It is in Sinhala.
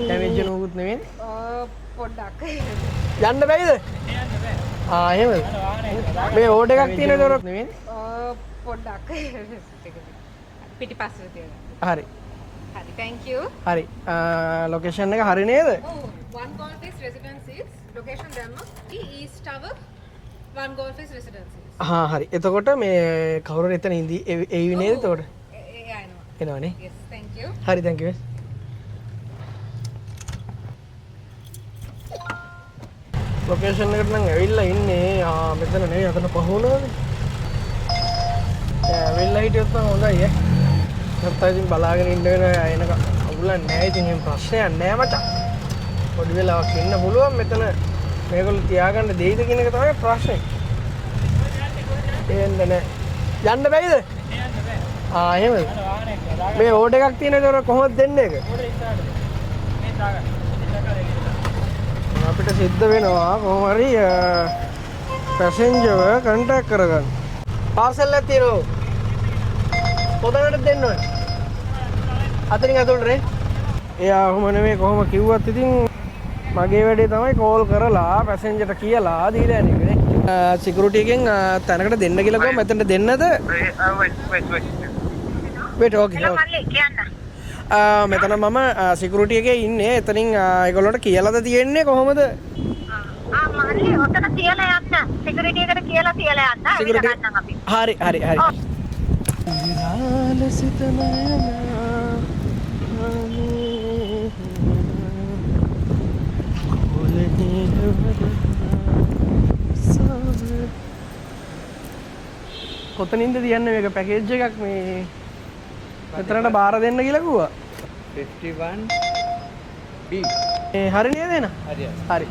ඩැමේජ් නුකුත් නෙවෙයි. පොඩ්ඩක්. යන්න බැයිද? එහෙමද? මේ ඕඩ එකක් තියෙන දොරක් නෙවෙයි. පොඩ්ඩක්. පිටිපස්සට තියලා. හරි. හරි, thank you. හරි. ලොකේෂන් එක හරි නේද? ඔව්, One Golf's Residences location දැම්මා. East Tower One Golf's Residences. හරි. එතකොට මේ කවුරු එතන ඉඳි එවි නේද එතකොට? එනවා. එනවනේ. Yes, thank you. හරි, thank you. ලොකේෂන් එකට නම් ඇවිල්ලා ඉන්නේ. මෙතන නෙවෙයි අතන පහුවනවානේ. ඇවිල්ලා හිටියොත් නම් හොඳයි ඈ. නැත්නම් ඉතින් බලාගෙන ඉන්න වෙන එනක අවුලක් නැහැ. ඉතින් එහෙම ප්‍රශ්නයක් නැහැ මචං. පොඩි වෙලාවක් ඉන්න පුළුවන් මෙතන. මේගොල්ලෝ තියාගන්න දෙයිද කියන එක තමයි ප්‍රශ්නේ. එන්න නෑ. යන්න බැයිද? යන්න බෑ. එහෙමද? මේ ඕඩ එකක් තියෙන දොර කොහොමද දෙන්නේ ඒක? අපිට සිද්ධ වෙනවා කොහොම හරි පැසෙන්ජර්ව කන්ටැක්ට් කරගන්න. පාර්සල් එකක් තියෙනවා. පොතකට දෙන්න ඕනේ. අතරින් අතට නේ. එයා ඔහොම නෙමෙයි කොහොම කිව්වත් ඉතින් මගේ වැඩේ තමයි කෝල් කරලා පැසෙන්ජර්ට කියලා දීලා යන්නේ නේ. සිකියුරිටි එකෙන් තැනකට දෙන්න කියලා ගොම මෙතනට දෙන්නද? wait okay. මෙතන මම සිකියුරිටි එකේ ඉන්නේ. එතනින් ඒගොල්ලන්ට කියලාද තියෙන්නේ කොහොමද? මල්ලි ඔතන තියලා යන්න. සිකියුරිටි එකට කියලා තියලා යන්න. Security- ගන්නම් අපි. හරි. කොතනින්ද තියන්නේ මේක පැකේජ් එකක් මේ මෙතනට බාර දෙන්න කියලා කිව්වා. 51B. හරි නේද එන? හරි. හරි.